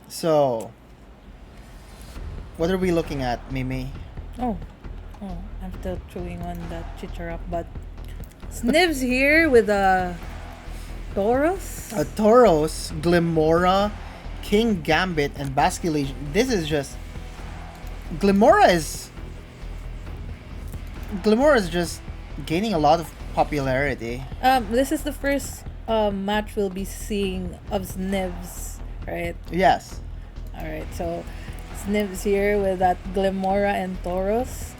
So, what are we looking at, Mimi? Oh, I'm still chewing on that chicharap, but Snivs here with a Taurus. A Tauros, Glimora, King Gambit, and Basculation. This is just Glimora is Glimora is just gaining a lot of popularity. This is the first match we'll be seeing of Snivs, right? Yes. All right, so Snivs here with that Glimora and Taurus.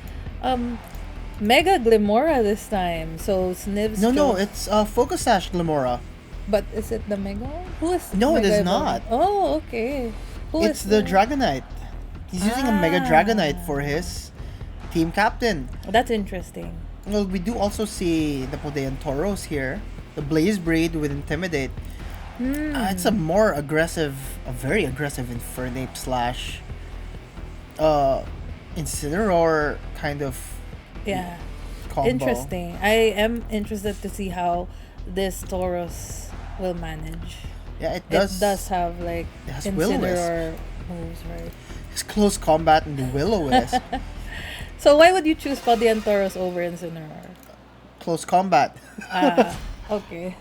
Mega Glimora this time. So Snivs. No, chose- it's Focus Sash Glimora. But is it the Mega one? Who is No, it Mega is evolved? not. Oh, okay. Who It's is the Dragonite. He's using a Mega Dragonite for his team captain. That's interesting. Well, we do also see the Podean Tauros here. The Blaze Breed with Intimidate. It's a more aggressive, a very aggressive Infernape slash Incineroar kind of Yeah. combo. Interesting. I am interested to see how this Taurus will manage. Yeah, it does. It does have like It has Will-O-Wisp. Incineroar moves, right? His close combat and the Will-O-Wisp. So why would you choose Paldean Taurus over Incineroar? Close combat. Okay.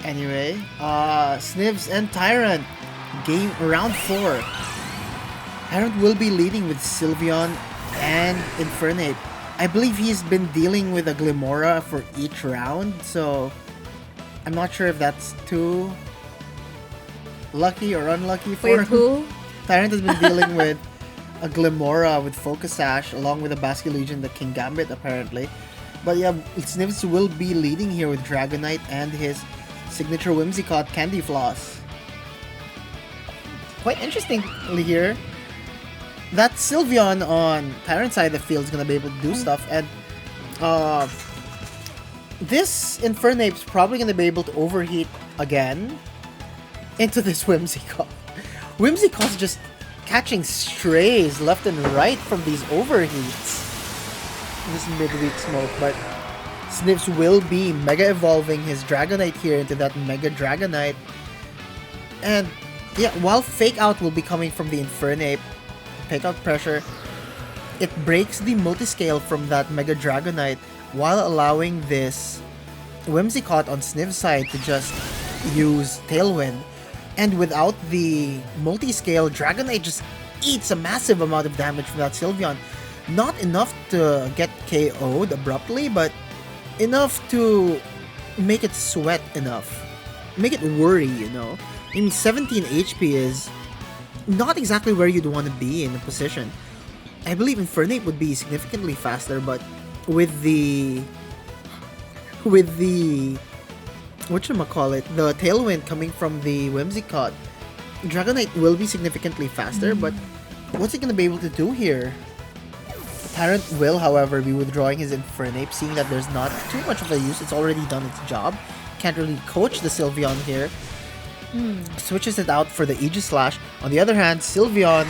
Anyway, Snivs and Tyrant. Game round 4. Tyrant will be leading with Sylveon and Infernape. I believe he's been dealing with a Glimora for each round, so I'm not sure if that's too lucky or unlucky for Wait, him. who? Tyrant has been dealing with a Glimora with Focus Sash along with a Basculegion, the King Gambit apparently. But yeah, Snivs will be leading here with Dragonite and his signature Whimsicott Candy Floss. Quite interestingly here, that Sylveon on Tyrant's side of the field is gonna be able to do stuff, and this Infernape's probably gonna be able to overheat again into this Whimsicott. Whimsicott's just catching strays left and right from these overheats. This midweek smoke, but Snivs will be Mega Evolving his Dragonite here into that Mega Dragonite. And yeah, while Fake Out will be coming from the Infernape, Fake Out pressure, it breaks the multiscale from that Mega Dragonite while allowing this Whimsicott on Sniv's side to just use Tailwind. And without the multiscale, Dragonite just eats a massive amount of damage from that Sylveon. Not enough to get KO'd abruptly, but enough to make it sweat enough. Make it worry, you know? I mean, 17 HP is not exactly where you'd want to be in a position. I believe Infernape would be significantly faster, but with the whatchamacallit, the Tailwind coming from the Whimsicott, Dragonite will be significantly faster, but what's it gonna be able to do here? Tyrant will, however, be withdrawing his Infernape, seeing that there's not too much of a use. It's already done its job. Can't really coach the Sylveon here. Switches it out for the Aegis Slash. On the other hand, Sylveon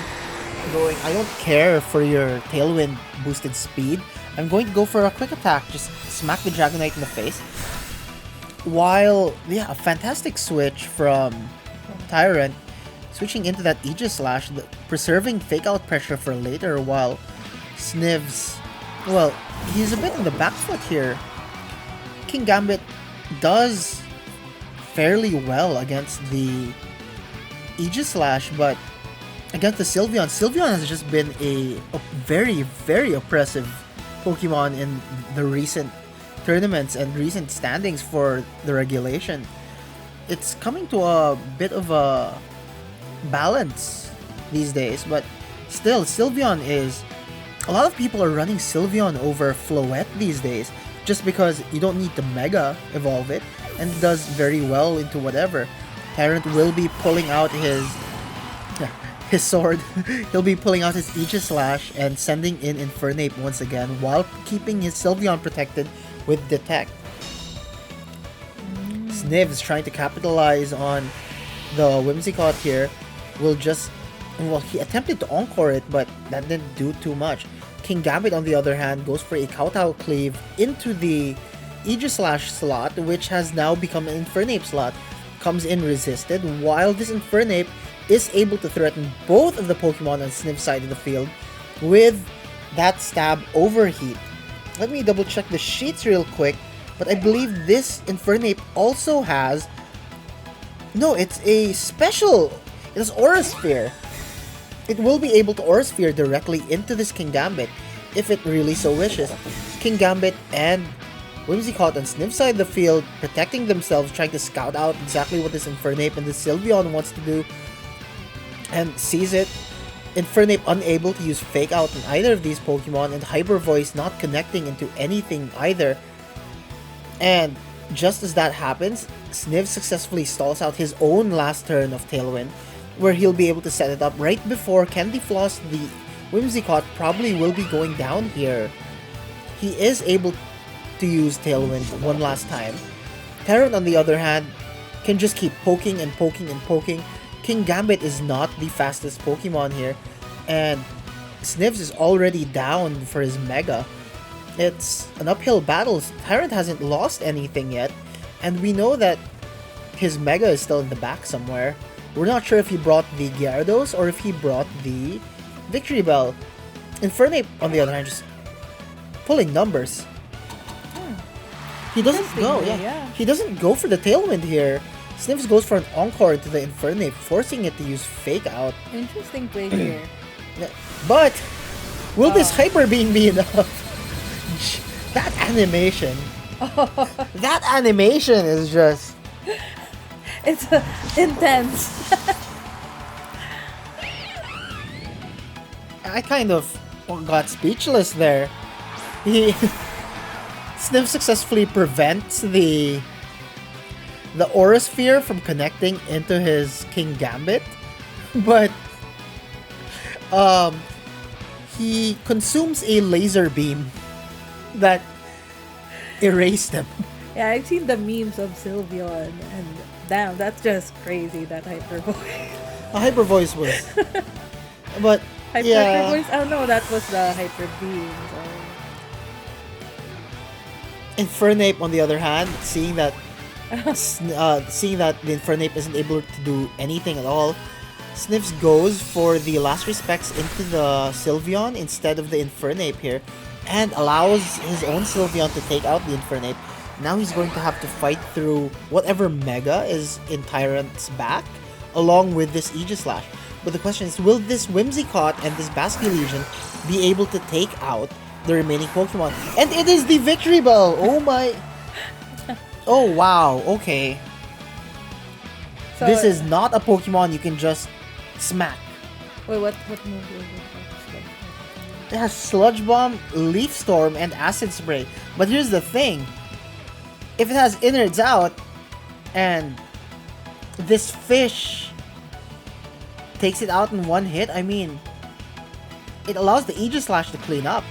going, I don't care for your Tailwind boosted speed. I'm going to go for a quick attack. Just smack the Dragonite in the face. While, yeah, a fantastic switch from Tyrant. Switching into that Aegis Slash, preserving Fake Out pressure for later, while Snivs, well, he's a bit on the back foot here. King Gambit does fairly well against the Aegis Slash, but against the Sylveon, Sylveon has just been a very, very oppressive Pokemon in the recent tournaments and recent standings for the regulation. It's coming to a bit of a balance these days, but still, Sylveon is... A lot of people are running Sylveon over Floette these days, just because you don't need to Mega Evolve it, and it does very well into whatever. Tyrant will be pulling out his sword. He'll be pulling out his Aegis Slash and sending in Infernape once again, while keeping his Sylveon protected with Detect. Snivs trying to capitalize on the Whimsicott here will just... Well, he attempted to Encore it, but that didn't do too much. King Gambit, on the other hand, goes for a Kowtow Cleave into the Aegis Slash slot, which has now become an Infernape slot. comes in resisted, while this Infernape is able to threaten both of the Pokemon on Sniv's side of the field with that stab overheat. Let me double check the sheets real quick, but I believe this Infernape also has... No, it's a special! It has Aura Sphere. It will be able to Aura Sphere directly into this Kingambit if it really so wishes. Kingambit and Whimsicott on Sniv's side of the field, protecting themselves, trying to scout out exactly what this Infernape and the Sylveon wants to do, and sees it. Infernape unable to use Fake Out on either of these Pokemon, and Hyper Voice not connecting into anything either. And just as that happens, Sniv successfully stalls out his own last turn of Tailwind, where he'll be able to set it up right before Candy Floss, the Whimsicott, probably will be going down here. He is able to use Tailwind one last time. Tyrant, on the other hand, can just keep poking and poking and poking. Kingambit is not the fastest Pokemon here, and Snivs is already down for his Mega. It's an uphill battle. Tyrant hasn't lost anything yet, and we know that his Mega is still in the back somewhere. We're not sure if he brought the Gyarados or if he brought the Victory Bell. Infernape, on the other hand, just pulling numbers. He doesn't go, He doesn't go for the Tailwind here. Snivs goes for an Encore into the Infernape, forcing it to use Fake Out. Interesting play here. But will this Hyper Beam be enough? That animation. That animation is just... It's intense. I kind of got speechless there. Sniv successfully prevents the Aura Sphere from connecting into his Kingambit, but he consumes a laser beam that erased him. Yeah, I've seen the memes of Sylveon, and damn, that's just crazy, that Hyper Voice. A Hyper Voice was... But, Hyper Voice? Oh no, that was the Hyper Beam. Infernape, on the other hand, seeing that the Infernape isn't able to do anything at all, Snivs goes for the last respects into the Sylveon instead of the Infernape here, and allows his own Sylveon to take out the Infernape. Now he's going to have to fight through whatever Mega is in Tyrant's back, along with this Aegislash. But the question is, will this Whimsicott and this Basculegion be able to take out the remaining Pokemon? And it is the Victory Bell! Oh my... Oh wow, okay. So, this is not a Pokemon you can just smack. Wait, what move is it? It has Sludge Bomb, Leaf Storm, and Acid Spray. But here's the thing. If it has Innards Out, and this fish takes it out in one hit, I mean, it allows the Aegislash to clean up.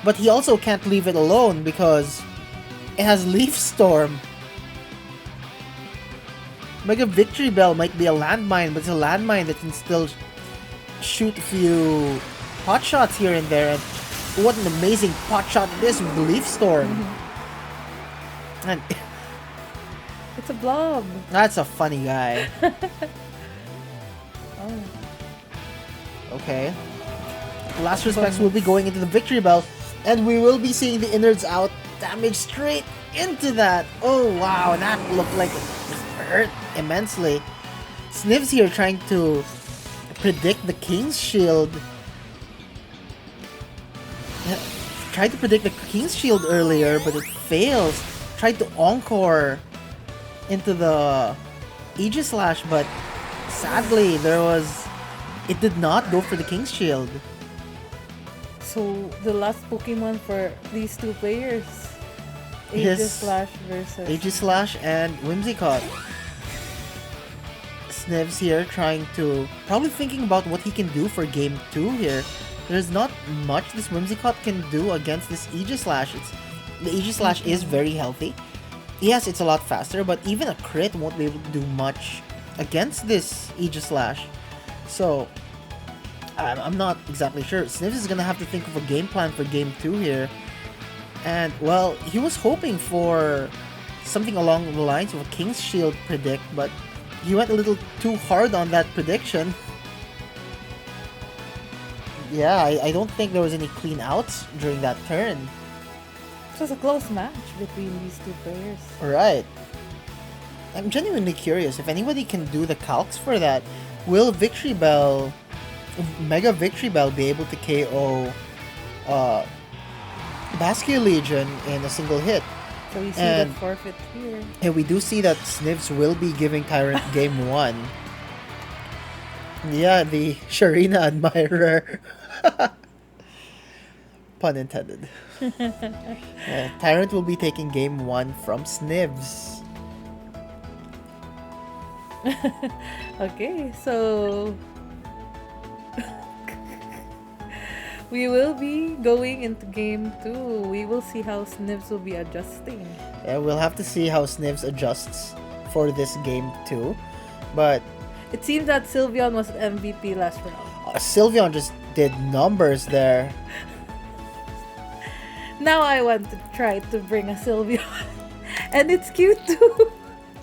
But he also can't leave it alone because it has Leaf Storm. Mega Victory Bell might be a landmine, but it's a landmine that can still shoot a few pot shots here and there. And what an amazing pot shot it is with the Leaf Storm. And it's a blob. That's a funny guy. Oh. Okay. Last respects will be going into the Victory Bell, and we will be seeing the Innards Out damage straight into that. Oh wow, that looked like it hurt immensely. Snivs here trying to predict the King's Shield. Tried to predict the King's Shield earlier, but it fails. Tried to Encore into the Aegislash, but sadly it did not go for the King's Shield. So the last Pokemon for these two players, Aegislash versus Aegislash and Whimsicott. Snivs here trying to, probably thinking about what he can do for game 2 here. There's not much this Whimsicott can do against this Aegislash. The Aegislash is very healthy. Yes, it's a lot faster, but even a crit won't be able to do much against this Aegislash. So, I'm not exactly sure. Snivs is gonna have to think of a game plan for game 2 here. And, well, he was hoping for something along the lines of a King's Shield predict, but he went a little too hard on that prediction. Yeah, I don't think there was any clean outs during that turn. It was a close match between these two players. Right. I'm genuinely curious if anybody can do the calcs for that. Will Victory Bell, Mega Victory Bell, be able to KO Basque Legion in a single hit? So we see the forfeit here. And we do see that Znivs will be giving Tyrant game 1. Yeah, the Sharina admirer. Pun intended. Tyrant will be taking game 1 from Znivs. Okay, so we will be going into game 2. We will see how Znivs will be adjusting. Yeah, we'll have to see how Znivs adjusts for this game 2. But it seems that Sylveon was MVP last round. Sylveon just did numbers there. Now I want to try to bring a Sylveon. And it's cute too.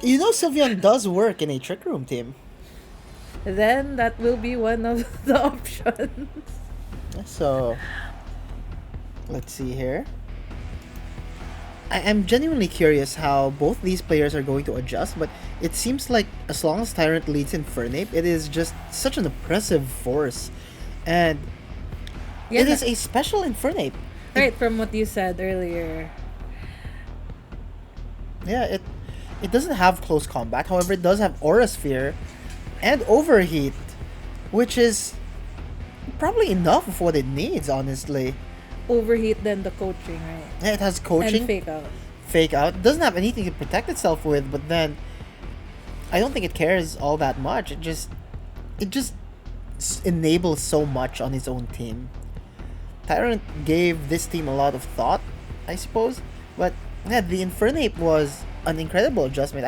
You know Sylveon does work in a Trick Room team. Then that will be one of the options. So, let's see here. I'm genuinely curious how both these players are going to adjust, but it seems like as long as Tyrant leads Infernape, it is just such an oppressive force. And it is a special Infernape. Right, from what you said earlier. Yeah, it doesn't have close combat, however it does have Aura Sphere and Overheat, which is probably enough of what it needs, honestly. Overheat, then the coaching, right? Yeah, it has coaching. And fake out. Fake out. It doesn't have anything to protect itself with, but then I don't think it cares all that much. It just enables so much on its own team. Tyrant gave this team a lot of thought, I suppose, but yeah, the Infernape was an incredible adjustment.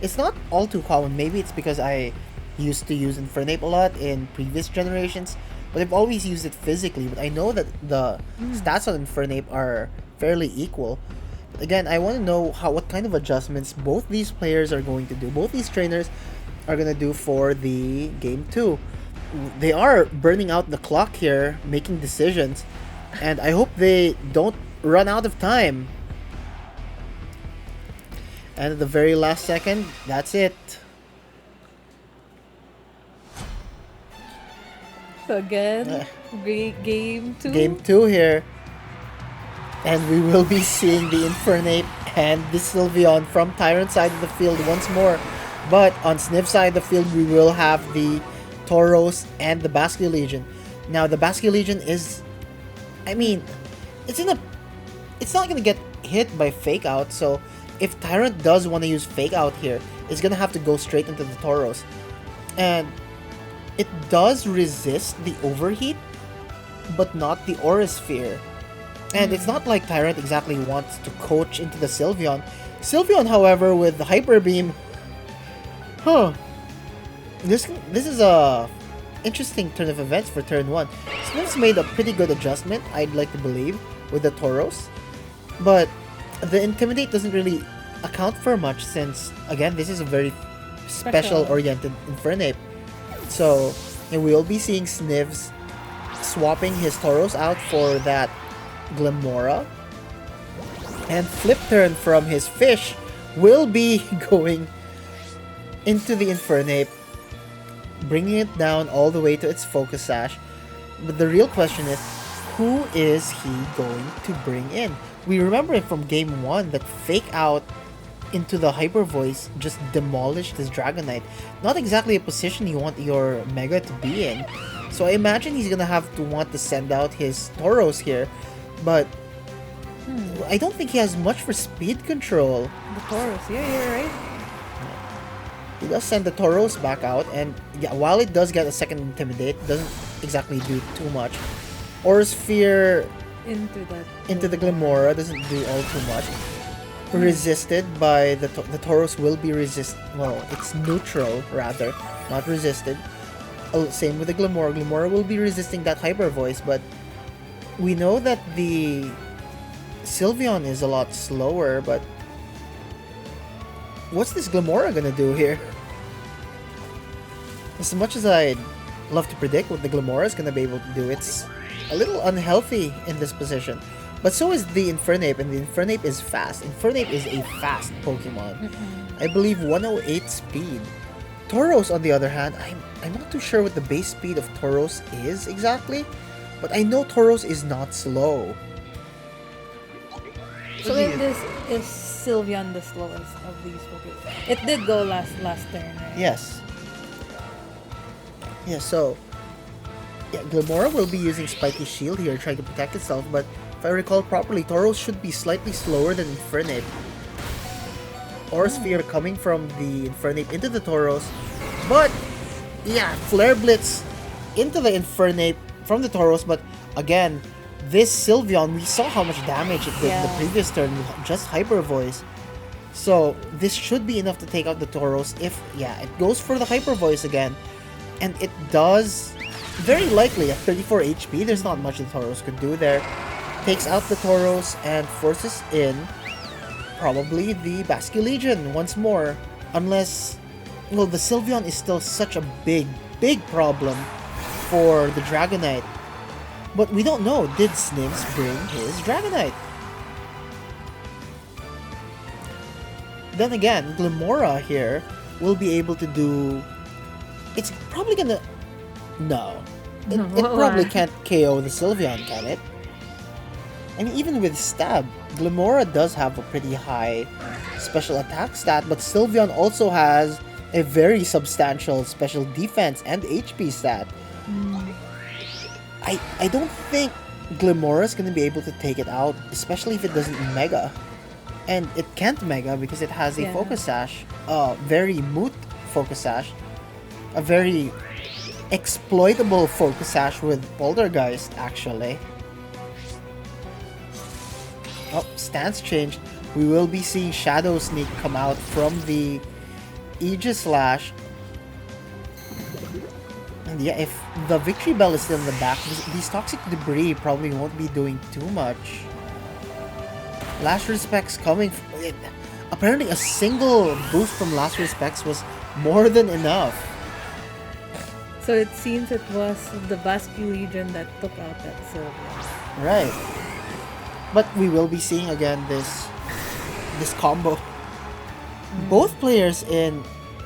It's not all too common. Maybe it's because I used to use Infernape a lot in previous generations, but I've always used it physically. But I know that the stats on Infernape are fairly equal. Again, I want to know what kind of adjustments both these players are going to do. Both these trainers are going to do for the game 2. They are burning out the clock here, making decisions, and I hope they don't run out of time. And at the very last second, that's it. So again, game 2. Game 2 here. And we will be seeing the Infernape and the Sylveon from Tyrant side of the field once more. But on Zniv's side of the field, we will have the Tauros and the Basque Legion. Now, the Basque Legion is... I mean, it's not going to get hit by Fake Out, so if Tyrant does want to use Fake Out here, it's going to have to go straight into the Tauros. And it does resist the Overheat, but not the Aura Sphere. And it's not like Tyrant exactly wants to coach into the Sylveon. Sylveon, however, with the Hyper Beam... This is a interesting turn of events for turn 1. Sniv's made a pretty good adjustment, I'd like to believe, with the Tauros. But the Intimidate doesn't really account for much since, again, this is a very special-oriented Infernape. So, we will be seeing Snivs swapping his Tauros out for that Glimmora. And Flip Turn from his Fish will be going into the Infernape, bringing it down all the way to its Focus Sash. But the real question is, who is he going to bring in? We remember it from game 1 that Fake Out into the Hyper Voice just demolished his Dragonite. Not exactly a position you want your Mega to be in. So I imagine he's gonna have to want to send out his Tauros here. But I don't think he has much for speed control. The Tauros, yeah, you're right. He does send the Tauros back out, and yeah, while it does get a second Intimidate, it doesn't exactly do too much. Aura Sphere into the Glimmora doesn't do all too much. Resisted by the Tauros will be it's neutral rather, not resisted. Same with the Glimmora. Glimmora will be resisting that Hyper Voice, but we know that the Sylveon is a lot slower, but what's this Glamora gonna do here? As much as I'd love to predict what the Glamora is gonna be able to do, it's a little unhealthy in this position. But so is the Infernape, and the Infernape is fast. Infernape is a fast Pokemon. I believe 108 speed. Tauros, on the other hand, I'm not too sure what the base speed of Tauros is exactly, but I know Tauros is not slow. So in this, is Sylveon the slowest of these Pokemon? It did go last turn, right? Yes. Yeah, so yeah, Glamora will be using Spiky Shield here, trying to protect itself, but if I recall properly, Tauros should be slightly slower than Infernape. Aura Sphere coming from the Infernape into the Tauros, but yeah, Flare Blitz into the Infernape from the Tauros, but again, this Sylveon, we saw how much damage it did in the previous turn with just Hyper Voice. So this should be enough to take out the Tauros if, yeah, it goes for the Hyper Voice again. And it does, very likely, at 34 HP, there's not much the Tauros could do there. Takes out the Tauros and forces in probably the Basculegion once more. Unless, well, the Sylveon is still such a big problem for the Dragonite. But we don't know, did Znivs bring his Dragonite? Then again, Glamora here will be able to do... It's probably gonna... No. It probably can't KO the Sylveon, can it? I mean, even with Stab, Glamora does have a pretty high special attack stat, but Sylveon also has a very substantial special defense and HP stat. I don't think Glamora is going to be able to take it out, especially if it doesn't Mega. And it can't Mega because it has a Focus Sash, very moot Focus Sash, a very exploitable Focus Sash with Poltergeist, actually. Oh, stance changed. We will be seeing Shadow Sneak come out from the Aegislash. And yeah, if the Victory Bell is still in the back, these Toxic Debris probably won't be doing too much. Last Respects coming... Apparently a single boost from Last Respects was more than enough. So it seems it was the Basculegion that took out that Sylveon. Right. But we will be seeing again this combo. Both players in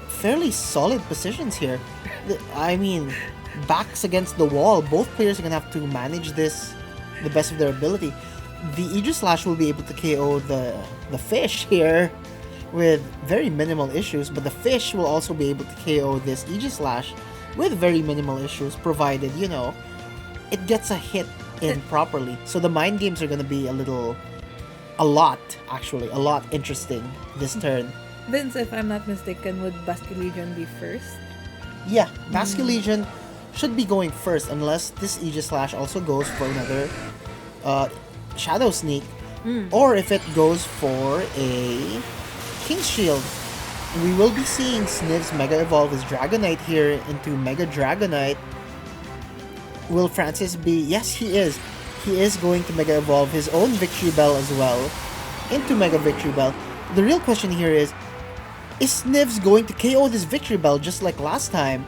fairly solid positions here. I mean, backs against the wall. Both players are going to have to manage this the best of their ability. The Aegislash will be able to KO the fish here with very minimal issues, but the fish will also be able to KO this Aegislash with very minimal issues, provided, you know, it gets a hit in properly. So the mind games are going to be a lot interesting this turn. Vince, if I'm not mistaken, would Basculegion be first? Yeah, Basculegion should be going first unless this Aegislash also goes for another Shadow Sneak, or if it goes for a King's Shield. We will be seeing Znivs Mega Evolve his Dragonite here into Mega Dragonite. Will Francis be... Yes, he is. He is going to Mega Evolve his own Victory Bell as well into Mega Victory Bell. The real question here is Znivs going to KO this Victory Bell just like last time?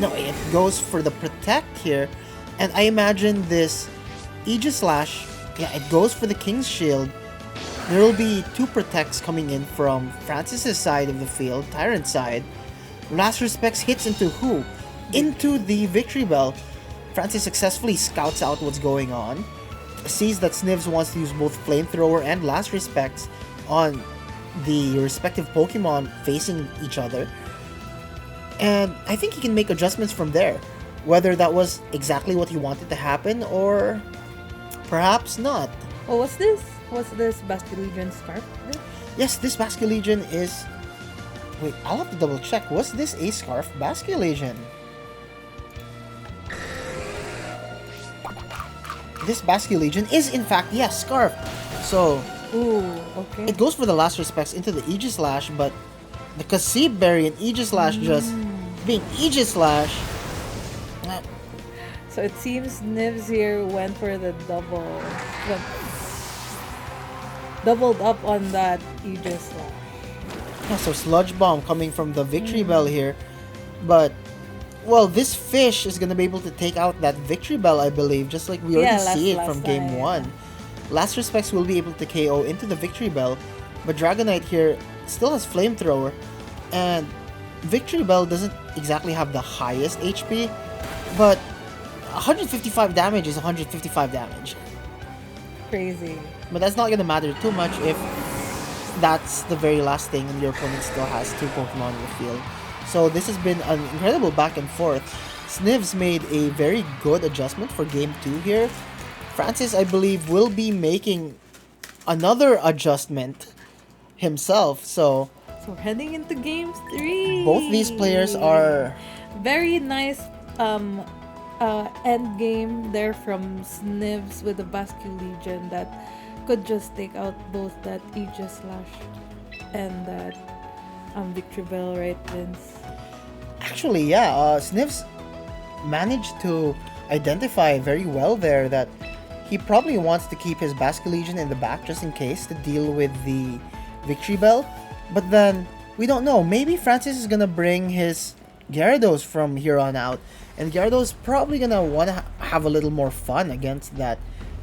No, it goes for the Protect here. And I imagine this Aegislash, yeah, it goes for the King's Shield. There will be two Protects coming in from Francis's side of the field, Tyrant's side. Last Respects hits into who? Into the Victory Bell. Francis successfully scouts out what's going on, sees that Znivs wants to use both Flamethrower and Last Respects on the respective Pokemon facing each other, and I think he can make adjustments from there, whether that was exactly what he wanted to happen or perhaps not. Oh, what's this? What's this Basculegion scarf? Yes, this Basculegion is... Wait, I'll have to double check. Was this a Scarf Basculegion? This Basculegion is in fact, yes, Scarf. So, ooh, okay. It goes for the Last Respects into the Aegislash, but the Kasib Berry and Aegislash just being Aegislash. So it seems Znivs here went for the doubled up on that Aegislash. Yeah, so Sludge Bomb coming from the Victory Bell here. But, well, this fish is gonna be able to take out that Victory Bell, I believe, just like we already see it from Game time. 1. Last Respects will be able to KO into the Victory Bell, but Dragonite here still has Flamethrower, and Victory Bell doesn't exactly have the highest HP, but 155 damage is 155 damage. Crazy. But that's not gonna matter too much if that's the very last thing and your opponent still has 2 Pokemon in the field. So this has been an incredible back and forth. Znivs made a very good adjustment for Game 2 here. Francis, I believe, will be making another adjustment himself. So we're heading into Game 3. both these players are... Very nice end game there from Znivs with the Basculegion that could just take out both that Aegis Slash and that Victory Bell, right, Vince? Actually, yeah, Znivs managed to identify very well there that he probably wants to keep his Basculegion in the back just in case to deal with the Victory Bell. But then, we don't know. Maybe Francis is gonna bring his Gyarados from here on out. And Gyarados probably gonna want to have a little more fun against that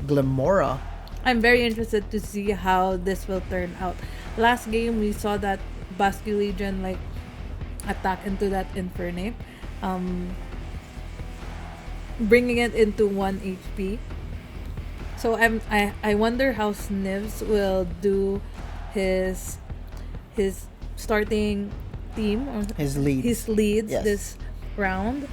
Glimmora. I'm very interested to see how this will turn out. Last game, we saw that Basculegion like attack into that Infernape, bringing it into 1 HP. So I wonder how Znivs will do his starting team or His leads. Yes. this round,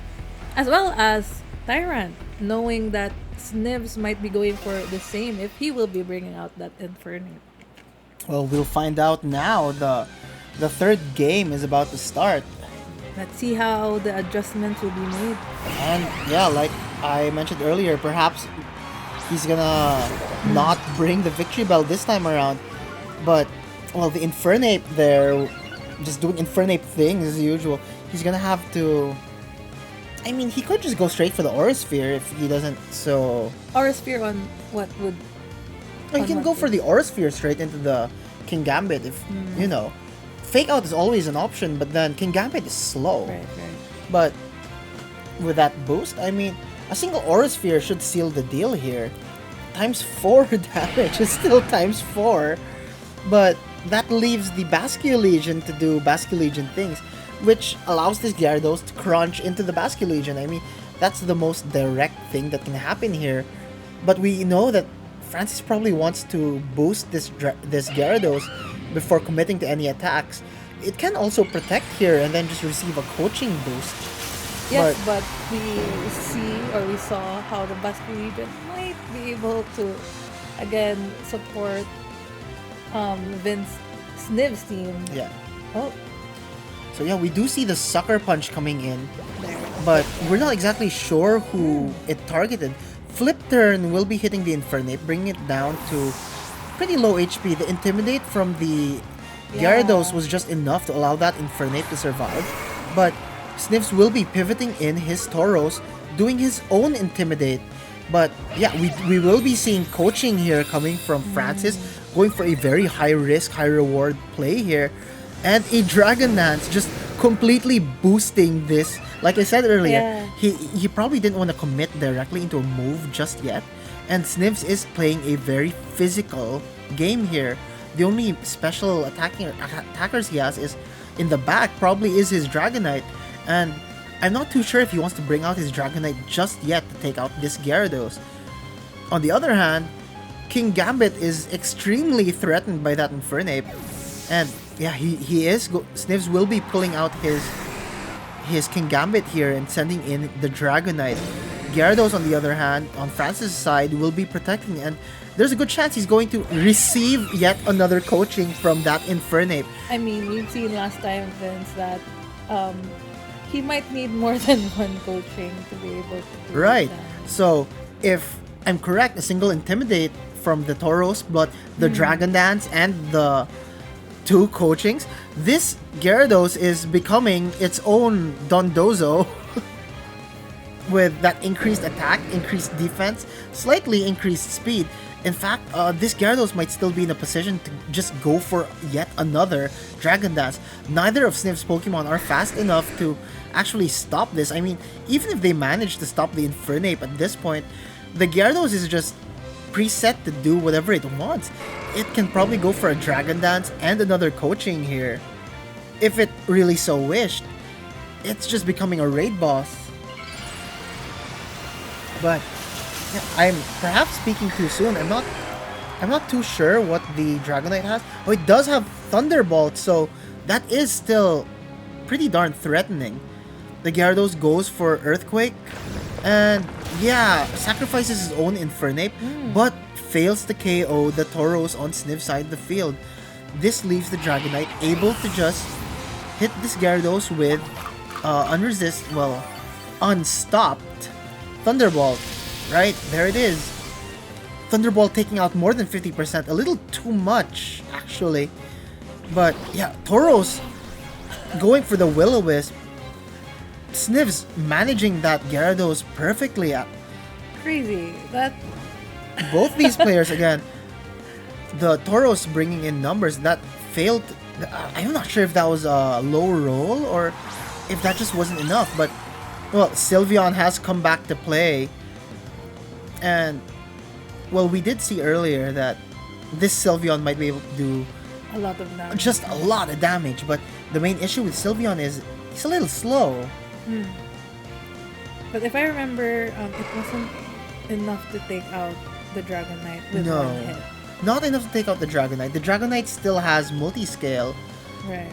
as well as Tyrant, knowing that Znivs might be going for the same if he will be bringing out that Infernape. Well, we'll find out now. The third game is about to start. Let's see how the adjustments will be made. And yeah, like I mentioned earlier, perhaps he's gonna not bring the Victory Bell this time around. But, well, the Infernape there, just doing Infernape things as usual, he's gonna have to... I mean, he could just go straight for the Aura Sphere if he doesn't, so... Aura Sphere on what would... No, he can go for the Aura Sphere straight into the King Gambit if, you know. Fake Out is always an option, but then King Gambit is slow. Right. But with that boost, I mean, a single Aura Sphere should seal the deal here. Times 4 damage is still times 4. But that leaves the Basculegion to do Basculegion things, which allows this Gyarados to crunch into the Basculegion. I mean, that's the most direct thing that can happen here. But we know that Francis probably wants to boost this Gyarados before committing to any attacks. It can also protect here and then just receive a coaching boost. Yes, but we saw how the Basculegion might be able to again support Vince Znivs' team. Yeah. Oh. So yeah, we do see the Sucker Punch coming in, but we're not exactly sure who it targeted. Flip Turn will be hitting the Infernape, bringing it down to pretty low HP. The Intimidate from the Gyarados was just enough to allow that Infernape to survive. But Znivs will be pivoting in his Tauros, doing his own Intimidate. But yeah, we will be seeing coaching here coming from Francis, going for a very high risk, high reward play here. And a Dragon Dance just completely boosting this. Like I said earlier, he probably didn't want to commit directly into a move just yet. And Znivs is playing a very physical game here. The only special attackers he has is in the back, probably is his Dragonite. And I'm not too sure if he wants to bring out his Dragonite just yet to take out this Gyarados. On the other hand, King Gambit is extremely threatened by that Infernape. And yeah, he is. Znivs will be pulling out his King Gambit here and sending in the Dragonite. Gyarados, on the other hand, on Francis' side, will be protecting, and there's a good chance he's going to receive yet another coaching from that Infernape. I mean, we've seen last time, Vince, that he might need more than one coaching to be able to do Right. that. So, if I'm correct, a single Intimidate from the Tauros, but the Dragon Dance and the 2 coachings, this Gyarados is becoming its own Dondozo. with that increased attack, increased defense, slightly increased speed. In fact, this Gyarados might still be in a position to just go for yet another Dragon Dance. Neither of Sniv's Pokemon are fast enough to actually stop this. I mean, even if they manage to stop the Infernape at this point, the Gyarados is just preset to do whatever it wants. It can probably go for a Dragon Dance and another coaching here, if it really so wished. It's just becoming a raid boss. But yeah, I'm perhaps speaking too soon. I'm not too sure what the Dragonite has. Oh, it does have Thunderbolt, so that is still pretty darn threatening. The Gyarados goes for Earthquake, and yeah, sacrifices his own Infernape, but fails to KO the Tauros on Sniv's side of the field. This leaves the Dragonite able to just hit this Gyarados with unstopped Thunderbolt. Right, there it is. Thunderbolt taking out more than 50%, a little too much, actually. But yeah, Tauros going for the Will-O-Wisp. Snivs managing that Gyarados perfectly. Crazy. That Both these players, again, the Tauros bringing in numbers that failed. I'm not sure if that was a low roll or if that just wasn't enough. But, well, Sylveon has come back to play. And, well, we did see earlier that this Sylveon might be able to do a lot of damage. just a lot of damage, but the main issue with Sylveon is he's a little slow. But if I remember, it wasn't enough to take out the Dragonite with No. one hit. Not enough to take out the Dragonite. The Dragonite still has multi-scale. Right.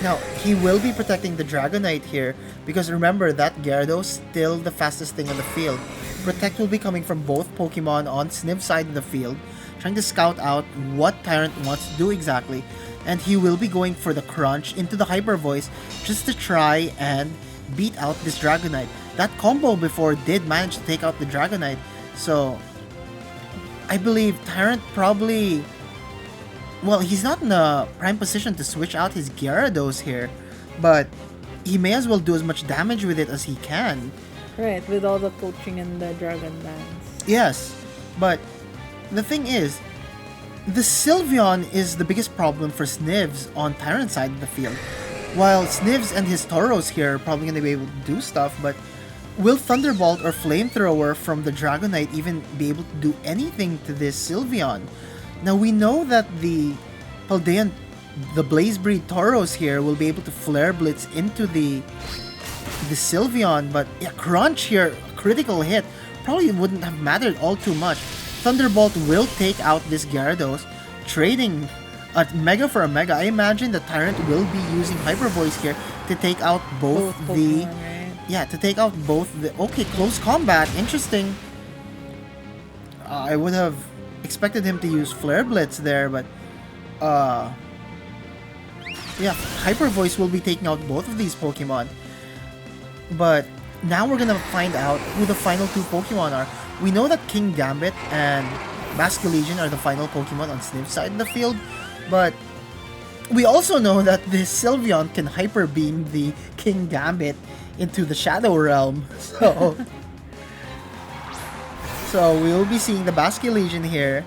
Now, he will be protecting the Dragonite here because remember that Gyarados still the fastest thing on the field. Protect will be coming from both Pokemon on Sniv's side of the field, trying to scout out what Tyrant wants to do exactly, and he will be going for the Crunch into the Hyper Voice just to try and beat out this Dragonite. That combo before did manage to take out the Dragonite, so I believe Tyrant probably... Well, he's not in a prime position to switch out his Gyarados here, but he may as well do as much damage with it as he can. Right, with all the coaching and the Dragon Dance. Yes, but the thing is, the Sylveon is the biggest problem for Snivs on Tyrant's side of the field. While Snivs and his Tauros here are probably going to be able to do stuff, but will Thunderbolt or Flamethrower from the Dragonite even be able to do anything to this Sylveon? Now we know that the Paldean, the Blaze Breed Tauros here will be able to Flare Blitz into the Sylveon, but yeah, Crunch here, critical hit, probably wouldn't have mattered all too much. Thunderbolt will take out this Gyarados, trading a Mega for a Mega. I imagine the Tyrant will be using Hyper Voice here to take out both the... Pokemon, right? Yeah, to take out both the... Okay, close combat, interesting. I would have expected him to use Flare Blitz there, but... yeah, Hyper Voice will be taking out both of these Pokemon. But now we're gonna find out who the final two Pokemon are. We know that King Gambit and Basculegion are the final Pokemon on Sniv's side of the field, but we also know that this Sylveon can Hyper Beam the King Gambit into the Shadow Realm. So we will be seeing the Basculegion here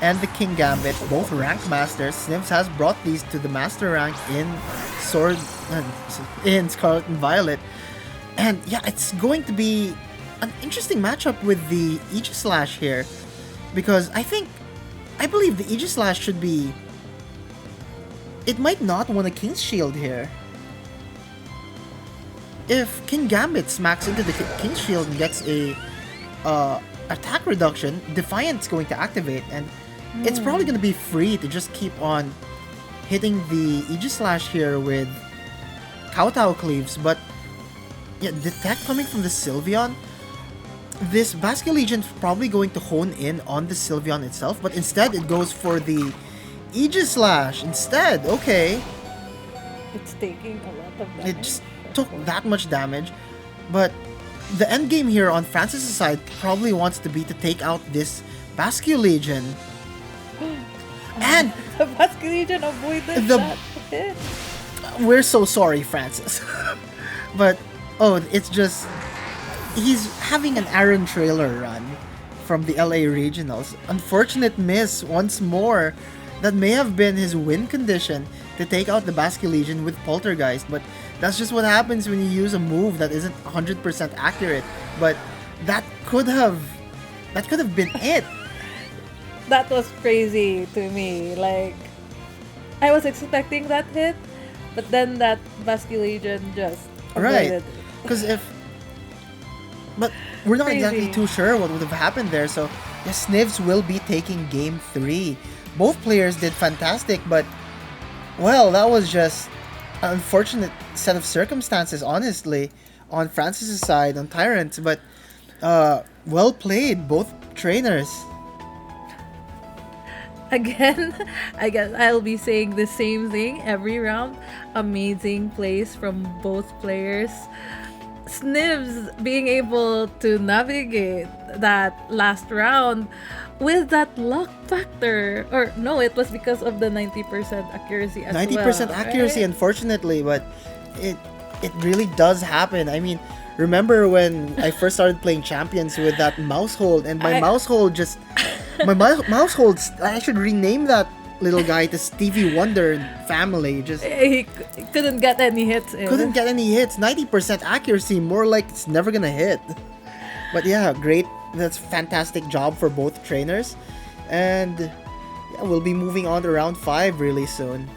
and the King Gambit, both rank masters. Snivs has brought these to the master rank in Scarlet and Violet. And yeah, it's going to be an interesting matchup with the Aegislash here, because I believe the Aegislash should be... It might not want a King's Shield here. If King Gambit smacks into the King's Shield and gets a attack reduction, Defiant's going to activate, and it's probably going to be free to just keep on hitting the Aegislash here with Kowtow Cleaves, but yeah, the attack coming from the Sylveon, this Basculegion's probably going to hone in on the Sylveon itself, but instead it goes for the Aegislash instead. Okay. It's taking a lot of damage. It just took that much damage, but the end game here on Francis' side probably wants to be to take out this Basculegion. And the Basculegion avoided that hit. We're so sorry, Francis. But oh, it's just he's having an Aaron trailer run from the LA Regionals. Unfortunate miss once more. That may have been his win condition to take out the Basque Legion with Poltergeist, but that's just what happens when you use a move that isn't 100% accurate. But that could have been it. That was crazy to me. Like, I was expecting that hit, but then that Basque Legion just avoided Right. Because but we're not exactly Crazy. too sure what would have happened there. So the Snivs will be taking game 3. Both players did fantastic, but well, that was just an unfortunate set of circumstances, honestly, on Francis's side, on Tyrant. But well played, both trainers. Again, I guess I'll be saying the same thing every round. Amazing plays from both players. Snivs being able to navigate that last round with that luck factor. Or no, it was because of the 90% accuracy as 90% well. accuracy, right? unfortunately, but it really does happen. I mean, remember when I first started playing Champions with that mouse hold, and my mouse hold just mouse hold. I should rename that little guy to Stevie Wonder family. Just He couldn't get any hits in. couldn't get any hits. 90% accuracy, more like it's never gonna hit. But yeah, great. That's fantastic job for both trainers, and yeah, we'll be moving on to round 5 really soon.